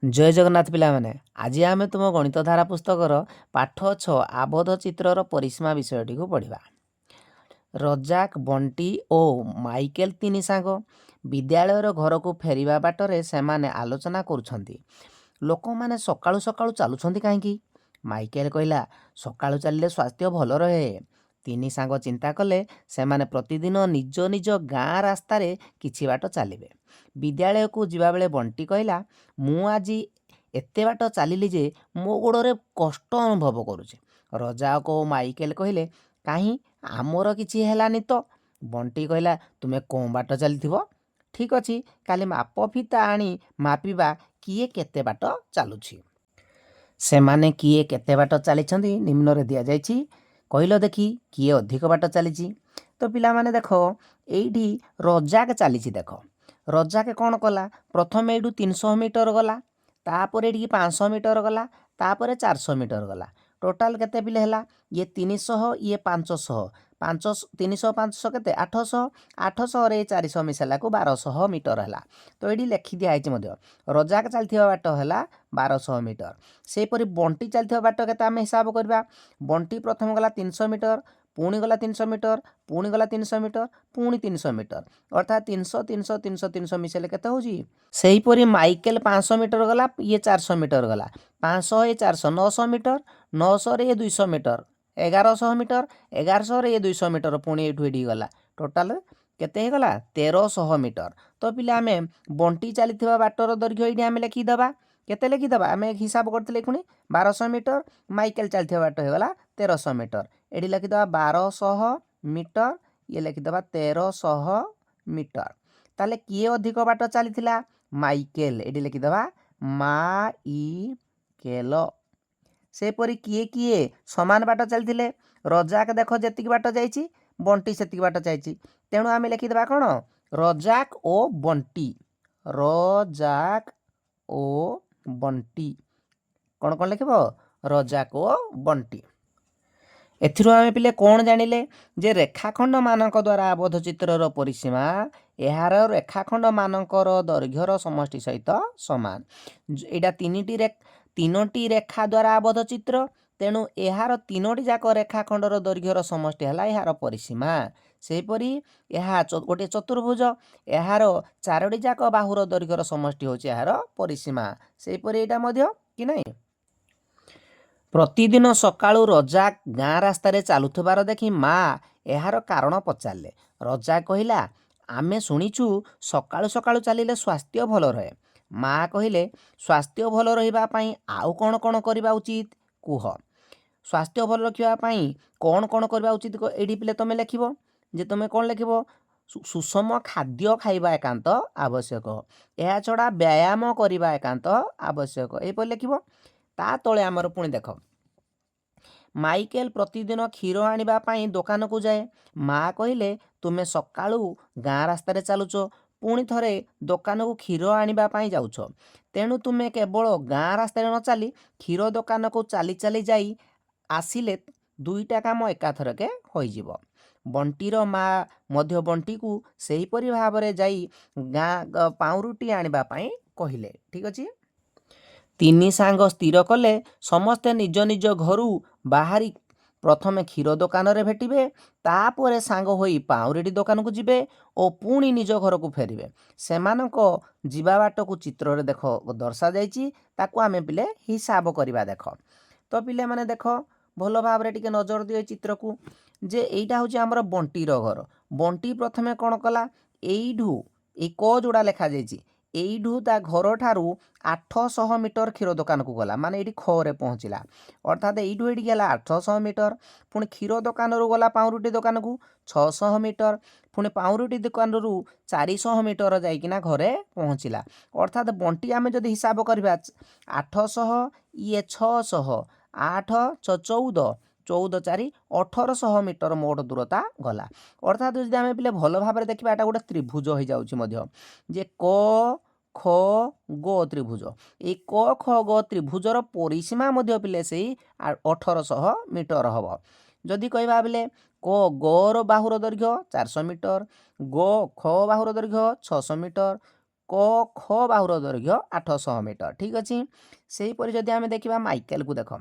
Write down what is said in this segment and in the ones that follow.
ଜୟ ଜଗନ୍ନାଥ ପିଲାମାନେ। ଆଜି ଆମେ ତୁମ ଗଣିତ ଧାରା ପୁସ୍ତକର ପାଠ 6 ଆବଦ୍ଧ ଚିତ୍ରର ପରିସୀମା ବିଷୟଟିକୁ ପଢ଼ିବା। ରଜାକ୍, ବଣ୍ଟି ଓ ମାଇକେଲ ତିନି ସାଙ୍ଗ ବିଦ୍ୟାଳୟର ଘରକୁ ଫେରିବା ବାଟରେ ସେମାନେ ଆଲୋଚନା କରୁଛନ୍ତି। ଲୋକମାନେ ସକାଳୁ ସକାଳୁ ଚାଲୁଛନ୍ତି କାହିଁକି? ମାଇକେଲ କହିଲା, ସକାଳୁ ଚାଲିଲେ ସ୍ୱାସ୍ଥ୍ୟ ଭଲ ରହେ। ତିନି ସାଙ୍ଗ ଚିନ୍ତା କଲେ ସେମାନେ ପ୍ରତିଦିନ ନିଜ ନିଜ ଗାଁ ରାସ୍ତାରେ କିଛି ବାଟ ଚାଲିବେ। ବିଦ୍ୟାଳୟକୁ ଯିବାବେଳେ ବଣ୍ଟି କହିଲା, ମୁଁ ଆଜି ଏତେ ବାଟ ଚାଲିଲି ଯେ ମୋ ଗୋଡ଼ରେ କଷ୍ଟ ଅନୁଭବ କରୁଛି। ରଜାକ ଓ ମାଇକେଲ କହିଲେ, କାହିଁ, ଆମର କିଛି ହେଲାନି ତ? ବଣ୍ଟି କହିଲା, ତୁମେ କମ୍ ବାଟ ଚାଲିଥିବ। ଠିକ୍ ଅଛି, କାଲି ମାପ ଫିତା ଆଣି ମାପିବା କିଏ କେତେ ବାଟ ଚାଲୁଛି। ସେମାନେ କିଏ କେତେ ବାଟ ଚାଲିଛନ୍ତି ନିମ୍ନରେ ଦିଆଯାଇଛି। କହିଲ ଦେଖି, କିଏ ଅଧିକ ବାଟ ଚାଲିଛି? ତ ପିଲାମାନେ ଦେଖ, ଏଇଠି ରଜାକ ଚାଲିଛି। ଦେଖ, ରଜାକ କ'ଣ କଲା? ପ୍ରଥମେ ଏଇଠୁ 300 ମିଟର ଗଲା, ତାପରେ ଏଠିକି 500 ମିଟର ଗଲା, ତାପରେ 400 ମିଟର ଗଲା। ଟୋଟାଲ କେତେ ପିଲେ ହେଲା? ଇଏ 300, ଇଏ 500, 300 500 କେତେ? 800, 800ରେ 400 ମିଶାଇଲାକୁ 1200 ମିଟର ହେଲା। ତ ଏଇଠି ଲେଖି ଦିଆହେଇଛି ମଧ୍ୟ। ରଜାକ ଚାଲିଥିବା ବାଟ ହେଲା 1200 ମିଟର। ସେହିପରି ବଣ୍ଟି ଚାଲିଥିବା ବାଟ କେତେ ଆମେ ହିସାବ କରିବା। ବଣ୍ଟି ପ୍ରଥମେ ଗଲା 300 ମିଟର, ପୁଣି ଗଲା 300 ମିଟର, ପୁଣି ଗଲା 300 ମିଟର, ପୁଣି 300 ମିଟର, ଅର୍ଥାତ୍ 300 300 300 300 ମିଶାଇଲେ କେତେ ହେଉଛି? ସେହିପରି ମାଇକେଲ 500 ମିଟର ଗଲା, ଇଏ 400 ମିଟର ଗଲା। 500 ଏ 400 900 ମିଟର, 900ରେ ଇଏ 200 ମିଟର, 1100 ମିଟର, 1100ରେ ଇଏ 200 ମିଟର, ପୁଣି ଏଇଠୁ ଏଠିକି ଗଲା। ଟୋଟାଲ କେତେ ହେଇଗଲା? 1300 ମିଟର। ତ ପିଲା ଆମେ ବଣ୍ଟି ଚାଲିଥିବା ବାଟର ଦୈର୍ଘ୍ୟ ଏଇଠି ଆମେ ଲେଖିଦେବା। କେତେ ଲେଖିଦେବା? ଆମେ ହିସାବ କରିଥିଲେ ପୁଣି 1200 ମିଟର, ମାଇକେଲ ଚାଲିଥିବା ବାଟ ହେଇଗଲା 1300 ମିଟର। ଏଠି ଲେଖିଦେବା 1200 ମିଟର, ଇଏ ଲେଖିଦେବା 1300 ମିଟର। ତାହେଲେ କିଏ ଅଧିକ ବାଟ ଚାଲିଥିଲା? ମାଇକେଲ। ଏଠି ଲେଖିଦେବା ମାଇକେଲ। ସେପରି କିଏ କିଏ ସମାନ ବାଟ ଚାଲିଥିଲେ? ରଜାକ ଦେଖ ଯେତିକି ବାଟ ଯାଇଛି, ବଣ୍ଟି ସେତିକି ବାଟ ଯାଇଛି। ତେଣୁ ଆମେ ଲେଖିଦେବା କ'ଣ? ରଜାକ ଓ ବଣ୍ଟି। ରଜାକ ଓ ବଣ୍ଟି। କ'ଣ କ'ଣ ଲେଖିବ? ରଜାକ ଓ ବଣ୍ଟି। ଏଥିରୁ ଆମେ ପିଲେ କ'ଣ ଜାଣିଲେ? ଯେ ରେଖାଖଣ୍ଡମାନଙ୍କ ଦ୍ୱାରା ଆବଦ୍ଧ ଚିତ୍ରର ପରିସୀମା ଏହାର ରେଖାଖଣ୍ଡମାନଙ୍କର ଦୈର୍ଘ୍ୟର ସମଷ୍ଟି ସହିତ ସମାନ। ଏଇଟା ତିନୋଟି ରେଖା ଦ୍ୱାରା ଆବଦ୍ଧ ଚିତ୍ର, ତେଣୁ ଏହାର ତିନୋଟି ଯାକ ରେଖାଖଣ୍ଡର ଦୈର୍ଘ୍ୟର ସମଷ୍ଟି ହେଲା ଏହାର ପରିସୀମା। ସେହିପରି ଏହା ଗୋଟିଏ ଚତୁର୍ଭୁଜ, ଏହାର ଚାରୋଟି ଯାକ ବାହୁର ଦୈର୍ଘ୍ୟର ସମଷ୍ଟି ହେଉଛି ଏହାର ପରିସୀମା। ସେହିପରି ଏଇଟା ମଧ୍ୟ କି ନାହିଁ? ପ୍ରତିଦିନ ସକାଳୁ ରଜାକ ଗାଁ ରାସ୍ତାରେ ଚାଲୁଥିବାର ଦେଖି ମା ଏହାର କାରଣ ପଚାରିଲେ। ରଜାକ କହିଲା, ଆମେ ଶୁଣିଛୁ ସକାଳୁ ସକାଳୁ ଚାଲିଲେ ସ୍ୱାସ୍ଥ୍ୟ ଭଲ ରହେ। ମା କହିଲେ, ସ୍ୱାସ୍ଥ୍ୟ ଭଲ ରହିବା ପାଇଁ ଆଉ କ'ଣ କ'ଣ କରିବା ଉଚିତ କୁହ। ସ୍ୱାସ୍ଥ୍ୟ ଭଲ ରଖିବା ପାଇଁ କ'ଣ କ'ଣ କରିବା ଉଚିତ ଏଇଠି ପିଲେ ତୁମେ ଲେଖିବ। ଯେ ତୁମେ କ'ଣ ଲେଖିବ? ସୁଷମ ଖାଦ୍ୟ ଖାଇବା ଏକାନ୍ତ ଆବଶ୍ୟକ। ଏହା ଛଡ଼ା ବ୍ୟାୟାମ କରିବା ଏକାନ୍ତ ଆବଶ୍ୟକ। ଏହିପରି ଲେଖିବ। ତା ତଳେ ଆମର ପୁଣି ଦେଖ, ମାଇକେଲ ପ୍ରତିଦିନ କ୍ଷୀର ଆଣିବା ପାଇଁ ଦୋକାନକୁ ଯାଏ। ମା କହିଲେ, ତୁମେ ସକାଳୁ ଗାଁ ରାସ୍ତାରେ ଚାଲୁଛ, ପୁଣି ଥରେ ଦୋକାନକୁ କ୍ଷୀର ଆଣିବା ପାଇଁ ଯାଉଛ। ତେଣୁ ତୁମେ କେବଳ ଗାଁ ରାସ୍ତାରେ ନ ଚାଲି କ୍ଷୀର ଦୋକାନକୁ ଚାଲି ଚାଲି ଯାଇ ଆସିଲେ ଦୁଇଟା କାମ ଏକାଥରକେ ହୋଇଯିବ। ବଣ୍ଟିର ମା ମଧ୍ୟ ବଣ୍ଟିକୁ ସେହିପରି ଭାବରେ ଯାଇ ଗାଁ ପାଉଁରୁଟି ଆଣିବା ପାଇଁ କହିଲେ। ଠିକ୍ ଅଛି। ତିନି ସାଙ୍ଗ ସ୍ଥିର କଲେ ସମସ୍ତେ ନିଜ ନିଜ ଘରୁ ବାହାରି ପ୍ରଥମେ କ୍ଷୀର ଦୋକାନରେ ଭେଟିବେ, ତାପରେ ସାଙ୍ଗ ହୋଇ ପାଉଁରୁଟି ଦୋକାନକୁ ଯିବେ ଓ ପୁଣି ନିଜ ଘରକୁ ଫେରିବେ। ସେମାନଙ୍କ ଯିବା ବାଟକୁ ଚିତ୍ରରେ ଦେଖ ଦର୍ଶାଯାଇଛି, ତାକୁ ଆମେ ପିଲେ ହିସାବ କରିବା। ଦେଖ ତ ପିଲାମାନେ ଦେଖ, ଭଲ ଭାବରେ ଟିକେ ନଜର ଦିଅ ଚିତ୍ରକୁ। ଯେ ଏଇଟା ହେଉଛି ଆମର ବଣ୍ଟିର ଘର। ବଣ୍ଟି ପ୍ରଥମେ କ'ଣ କଲା? ଏଇଠୁ ଏଇ କ ଯୋଉଟା ଲେଖାଯାଇଛି, ଏଇଠୁ ତା ଘରଠାରୁ 800 ମିଟର କ୍ଷୀର ଦୋକାନକୁ ଗଲା, ମାନେ ଏଇଠି ଖରେ ପହଞ୍ଚିଲା। ଅର୍ଥାତ୍ ଏଇଠୁ ଏଇଠିକି ହେଲା 800 ମିଟର। ପୁଣି କ୍ଷୀର ଦୋକାନରୁ ଗଲା ପାଉଁରୁଟି ଦୋକାନକୁ 600 ମିଟର। ପୁଣି ପାଉଁରୁଟି ଦୋକାନରୁ 400 ମିଟର ଯାଇକିନା ଘରେ ପହଞ୍ଚିଲା। ଅର୍ଥାତ୍ ବଣ୍ଟି ଆମେ ଯଦି ହିସାବ କରିବା 800, ଇଏ 600, 8 14, 14 4 1800 ମିଟର ମୋଟ ଦୂରତା ଗଲା। ଅର୍ଥାତ୍ ଯଦି ଆମେ ପିଲେ ଭଲ ଭାବରେ ଦେଖିବା, ଏଇଟା ଗୋଟେ ତ୍ରିଭୁଜ ହୋଇଯାଉଛି ମଧ୍ୟ। ଯେ କ ଖ ଗ ତ୍ରିଭୁଜ, ଏଇ କ ଖ ଗ ତ୍ରିଭୁଜର ପରିସୀମା ମଧ୍ୟ ପିଲେ ସେଇ 1800 ମିଟର ହେବ। ଯଦି କହିବା ବେଲେ କ ଗର ବାହୁର ଦୈର୍ଘ୍ୟ 400 ମିଟର, ଗ ଖ ବାହୁର ଦୈର୍ଘ୍ୟ 600 ମିଟର, क ख बाहुर दैर्घ्य 800 मीटर। ठीक अच्छे। सेहीपरि जदि आम देखा माइकेल को देख,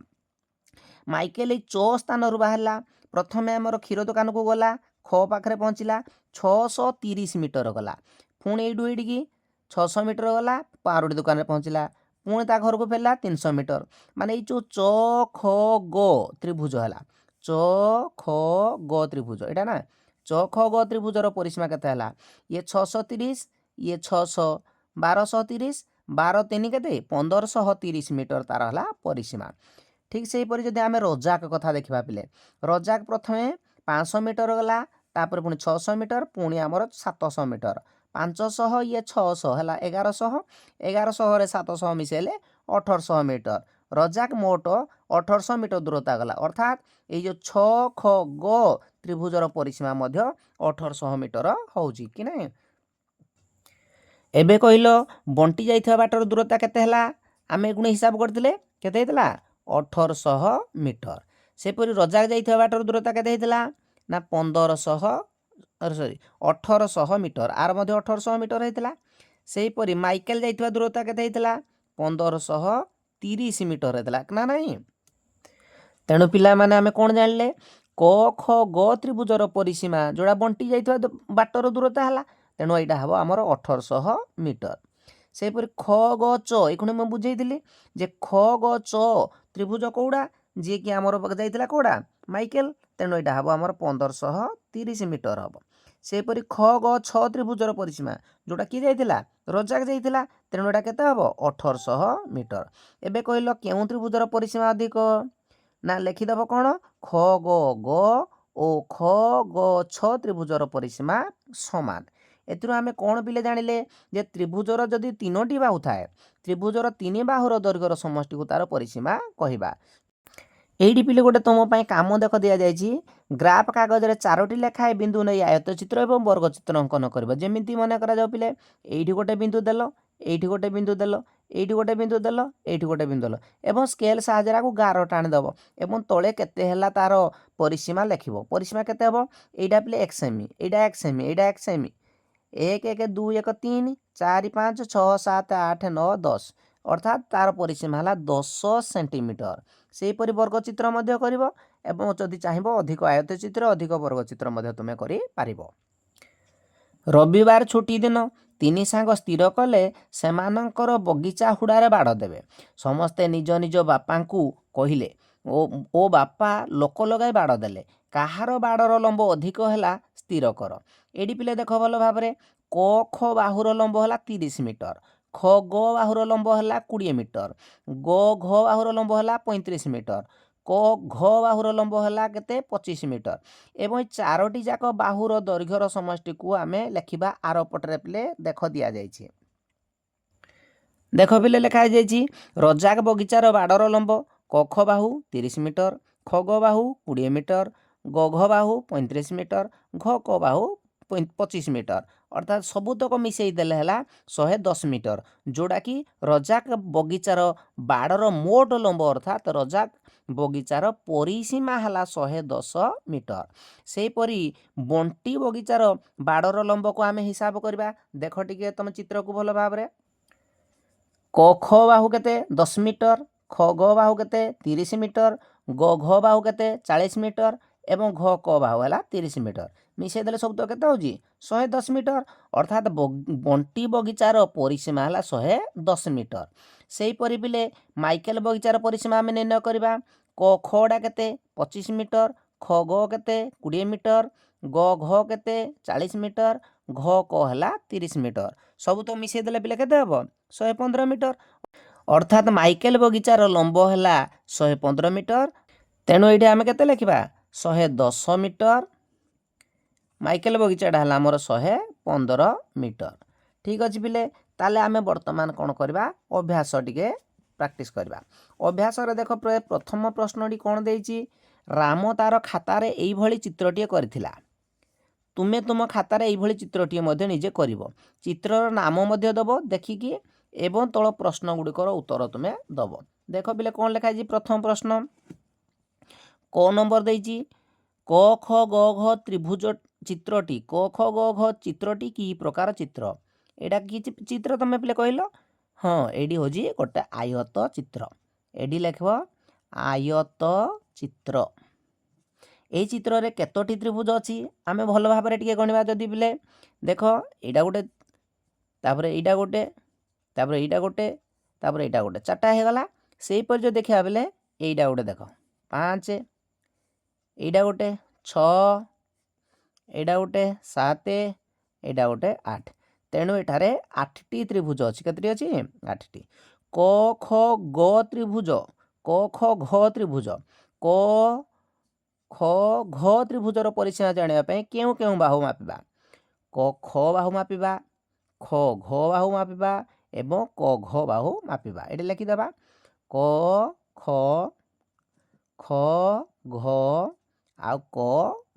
माइकेल ये च स्थान बाहर प्रथम आमर क्षीर दुकान को गला ख पाखे पहुँचला 630 मीटर गला पुणी ये 600 मीटर गला पाउरुटी दुकान में पहुँचला पुणी ता घर को फेरला 300 मीटर माने जो च ख ग त्रिभुज है च ख ग त्रिभुज एटा ना च ख ग त्रिभुजर परिसीमा केते हला ये 630 ये 600 1230 12 3 केते 1530 मीटर तार हला परिसीमा। ठीक से हीपरि जदि आम रजाक कथा देखा पिले रजाक प्रथमे 500 मीटर गला तापर पुणी 600 मीटर पुणी आमर 700 मीटर 500 ये 600 है 1100 1100 रे 700 मिसेले 1800 मीटर रजाक मोट 1800 मीटर दूरता गला अर्थात ये जो 6 ख ग त्रिभुजर परिसीमा मध्य 1800 मीटर होउची कि नहीं। एबे कहलो बंटी जाइथिबा बाटर दूरता केते हला आमे गुण हिसाब करथिले केते हेतला 1800 मीटर। सेपरि रजाक जाइथिबा बाटर दूरता केते हेतला ना 1500 सॉरी 1800 मीटर आर मध्य 1800 मीटर हेतला। सेहीपरि माइकेल जाइथिबा दूरता केते हेतला 1530 मीटर हेतला ना नहीं। तेणु पिला माने आमे कोन जानले क ख ग त्रिभुजर परिसीमा जोड़ा बंटी जाइथिबा बाटर दूरता हला तेणु एटा हबो हमर 1800 मीटर। सेहीपरि ख ग च एखुणी मैं बुझेइथिली जे ख ग च त्रिभुज कौड़ा जी कि आमर जाइथिला कौड़ा माइकेल तेणु एटा हबो हमर 1530 मीटर हबो। सेहीपरि ख ग छ त्रिभुजर परिसीमा जोटा कि जाइथिला रजाक जाइथिला तेणु एटा केते हबो 1800 मीटर। एबे कहलो केउ त्रिभुजर परिसीमा अधिक ना लिखिदेव कौन ख ग ग ओ ख ग छ त्रिभुजर परिसीमा समान। एथिरो आमे कौन पिले जानिले जे त्रिभुजर जदि 3टी बाहु थाए त्रिभुजर 3 बाहुर दैर्घ्यर समष्टि को तार परिसीमा कहिबा। एइडी पिले गोटे तुम पई काम देख दिया जायछि ग्राफ कागज रे 4टी लेखाए बिंदु नै आयत चित्र एवं वर्ग चित्र अंकन करबा। जेमिति मने करा जाउ पिले एइठी गोटे बिंदु देलो एइठी गोटे बिंदु देलो एइठी गोटे बिंदु देलो एइठी गोटे बिंदु देलो एवं स्केल साहाय्य को गार टाणी दबो एवं तळे केते हैला तार परिसीमा लेखिबो। परिसीमा केते हबो एइडा पिले x सेमी एइडा x सेमी एइडा x सेमी 1 1 2 1 3 4 5 6 7 8 9 10 अर्थात तार परिसीमा हला 10 सेंटीमीटर। सेहीपरि वर्ग चित्र मध्य करिवो एवं जदि चाहिबो अधिक आयत चित्र अधिक वर्ग चित्र मध्य तुमे करि पारिबो। रविवार छुट्टी दिन 3 सांग स्थिर कले सेमानंकर बगीचा हुड़ारे बाड़ देवे। समस्ते निज निज बापा को कहिले ओ बापा लोक लगाई बाड़ देले कहार बाड़र लंब अधिक है स्थिर कर। एडी पिले देख भल भाव क ख बाहुर लंब है 30 मीटर ख ग बाहुर लंब है 20 मीटर ग घ बाहुर लंब है 35 मीटर क घ बाहुर लंब है केते 25 मीटर एवं 4टी जाक बाहुर दैर्घ्यर समष्टि को आमे लेखिबा आर पटरे पिले देख दिया जाइछि। देख पिले लेखा जाइछि रजाक बगीचार बाड़र लंब क ख बाहु 30 मीटर ख ग बाहु 20 मीटर ग घ बाहु 35 मीटर घ क बाहु 25 मीटर अर्थात सबुतक मिसई देले हला 110 मीटर जोड़ा कि रजाक बगीचार बाड़र मोट लंब अर्थात रजाक बगीचार परिसीमा हला 110 मीटर। सेहीपरि बंटी बगीचार बाड़र लंब को आमे हिसाब करबा। देख टिके तुम चित्र को भल भाव क ख बाहु केते 10 मीटर ख ग बाहु केते 30 मीटर ग घ बाहु केते 40 मीटर एवं घ क बाहु है 30 मीटर मिसई देले सब तो केते होजी 110 मीटर अर्थात बंटी बगीचार परिसीमा है 110 मीटर। सेहीपरि बिले माइकेल बगीचार परिसीमा आमे निर्णय करबा। क खडा केते 25 मीटर ख ग केते 20 मीटर ग घ केते 40 मीटर घ क है 30 मीटर सब तो मिसई देले पिले केते हबो 115 मीटर अर्थात माइकेल बगीचार लंब है 115 मीटर। तेणु ये आम के लिखा 110 मीटर माइकेल बगीचाटा है आमर 115 मीटर। ठीक अच्छे पिले ताले आमे वर्तमान कौन करवा अभ्यास टिके प्रैक्टिस करवा। अभ्यास देख प्रथम प्रश्नटी कौन देइछि राम तार खातार एइभଳି चित्रटीए करथिला तुमे तुम खातार एइभଳି चित्रटीए मध्य निजे करिवो चित्रर नाम मध्य दबो देखिकी एवं तल प्रश्न गुड़िकर उत्तर तुम्हें दब। देख पिले कौन लिखाई प्रथम प्रश्न क नंबर देइछि क ख ग घ त्रिभुज चित्रटी क ख ग घ चित्रटी की प्रकार चित्र एटा कि चित्र तुम पे कहल हाँ एडी हूँ गोटे आयत चित्र एडी लिख आयत चित्र यही चित्र रे केतोटी त्रिभुज अच्छी आम भल भाव टे गणवा जदि पिले देख यहाँ गोटे तापर यहाँ गोटे तापर यहाँ गोटे तापर यहाँ गोटे चार्टा होगला से जो देखा बेले यहीटा गोटे देख 5 यहाँ गोटे 6 यहाँ गोटे 7 यहाँ गोटे 8 तेणु एठारे 8टी त्रिभुज अच्छी केतटी अच्छी 8टी क ख ग त्रिभुज क ख घ त्रिभुज क ख घ त्रिभुजर परिसीमा जानापी केउ केउ बाहु मापिबा क ख बाहु मापिबा ख घ बाहु मापिबा एवं क घ बाहु मापिबा ये लिखिदेबा क ख ख घ आउ क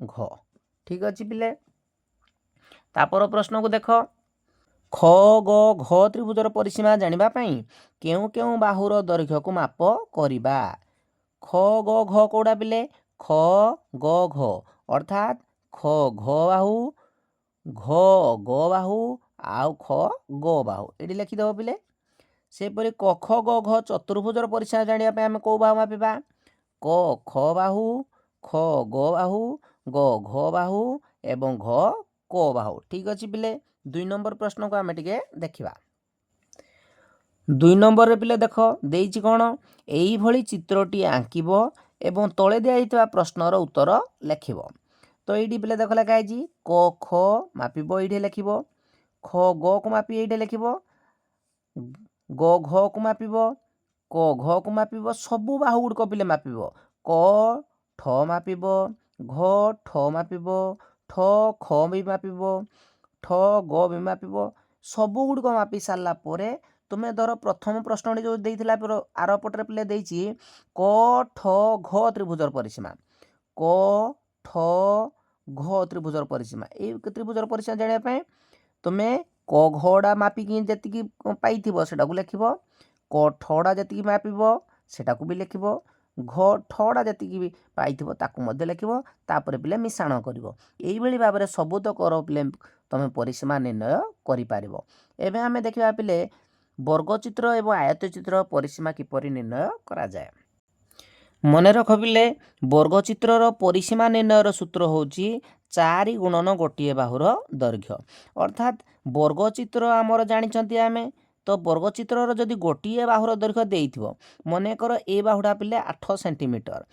घ ठीक अच्छे पिले तापर प्रश्न को देख ख ग घ त्रिभुजर परिसीमा जानापी केउ केउ बाहुर दैर्घ्य को माप करिबा ख ग घ कौड़ा पिले ख ग घ अर्थात ख घ बाहु घ ग बाहु आउ ख ग बाहु ये लिखिदेव पिले सेपरी क ख ग घ चतुर्भुजर परिसीमा जानापी आम कौ बाहु मापिबा क ख बाहु ख ग बाहु ग घ बाहु एवं घ क बाहु ठीक अच्छे पिले 2 नंबर प्रश्न को आम टे देखा 2 नंबर रे पिले देख देइछि कौन एई भली चित्रटी आंकिब एवं तले दिया प्रश्नर उत्तर लिखिब तो ये पिले देख लिखाई क ख मापिब ये लिखिब ख ग को मापी ये लिखिब ग घ को मापिब क घ को मापिब सबू बाहु गुड़िक पिले मापिब क ठ मापिब घ ठ मापिब ठ ख भी मापिब ठ ग भी मापिब सबू गुड़िक मापी सारा पर तुम्हें धर प्रथम प्रश्न जो देइथिला आर पटरे पिले देइछि क ठ घ त्रिभुजर परिसीमा क ठ घ त्रिभुजर परिसीमा ए त्रिभुजर परिसीमा जानापी तुम्हें क घड़ा मापिकी जी पाइथिबो सेटा को लिखिब क ठड़ा जी मापिब सेटा को भी लिखिब घ ठड़ा जी भी पाइथिबो ताकू मध्य लिखिब तापर पिले मिश्रण करिवो एई भली भाव में सबुतकर पिले तुम परिसीमा निर्णय करि पारिबो एबे आमे देखिबा पिले वर्गचित्र एवं आयतचित्र परिसीमा किपरि निर्णय करा जाए मन रख पिले वर्गचित्रर परिसीमा निर्णयर सूत्र होची 4 गुणन गोटे बाहुर दैर्घ्य अर्थात वर्गचित्र आमर जानिछंती आमे तो वर्गचित्रर जदि गोटे बाहुर दैर्घ्य देइथिबो मनेकर ए बाहुडा पिले 8 सेंटीमीटर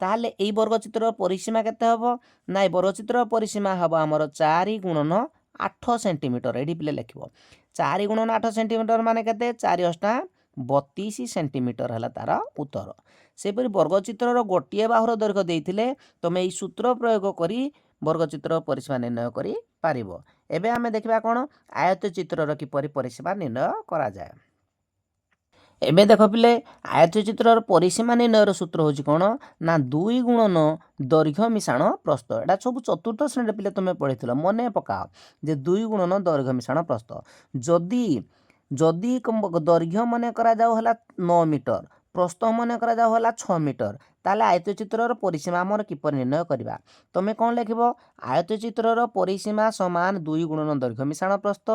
ताहले एई वर्गचित्रर परिसीमा केते हबो ना वर्गचित्रर परिसीमा हबो आमर 4 गुणन 8 सेंटीमीटर एडी पिले लिखिबो 4 गुणन 8 सेंटीमीटर माने केते 4 अष्टा 32 सेंटीमीटर है तार उत्तर सेपरी वर्गचित्रर गोटे बाहुर दैर्घ्य देइथिले तुम यही सूत्र प्रयोग करी वर्गचित्र परिसीमा निर्णय करि पारिबो एबे आमे देखिबा कोन आयतचित्रर किपरि परिसीमा निर्णय करा जाए एबे देख पिले आयतचित्रर परिसीमा निर्णयर सूत्र होची कोन ना 2 गुणन दैर्घ्य मिश्रण प्रस्थ एटा सब चतुर्थ श्रेणी पिले तुमे पढिथिलो मने पकाओ जे 2 गुणन दैर्घ्य मिश्रण प्रस्थ जदि जदि दैर्घ्य मने करा जाऊ हला 9 मीटर प्रस्थ मने करा जाऊ हला 6 मीटर ताले आयतचित्रर परिसीमा हमर किपर निर्णय करिबा तमे कोन लिखिबो आयतचित्रर परिसीमा समान 2 गुणन दैर्घ्य मिश्रण प्रस्थ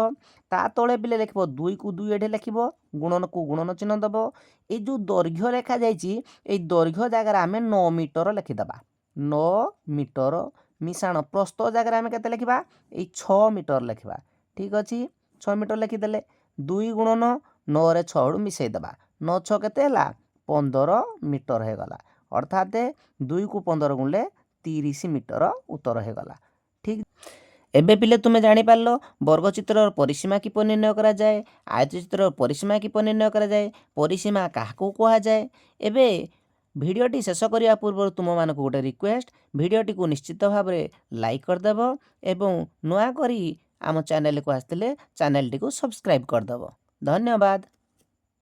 ता तळे बिले लिखिबो 2 को 2 एठे लिखिबो गुणन को गुणन चिन्ह दबो ए जो दैर्घ्य रेखा जाईची ए दैर्घ्य जगह आमे 9 मीटर लिखि दबा 9 मीटर मिश्रण प्रस्थ जगह आमे केते लिखिबा ए 6 मीटर लिखिबा ठीक अछि 6 मीटर लिखि देले 2 गुणन 9 रे 6 डू मिसई दबा 9 6 केते हला 15 मीटर हे गला अर्थात 2 को 15 गुणले 30 मीटर उत्तर हे गला ठीक एबे पिले तुमे जानि पारलो वर्गचित्रर परिसीमा किपर निर्णय करा जाए आयतचित्रर परिसीमा किपर निर्णय करा जाए परिसीमा काहाकू कहा जाए एबे भिडियोटी शेष करिया पूर्व तुम मानक गोटे रिक्वेस्ट भिडियोटी को निश्चित भाव में लाइक करदेव एवं नुआ करी आम चैनल को आसते चैनल टी को सब्सक्राइब करदेव धन्यवाद।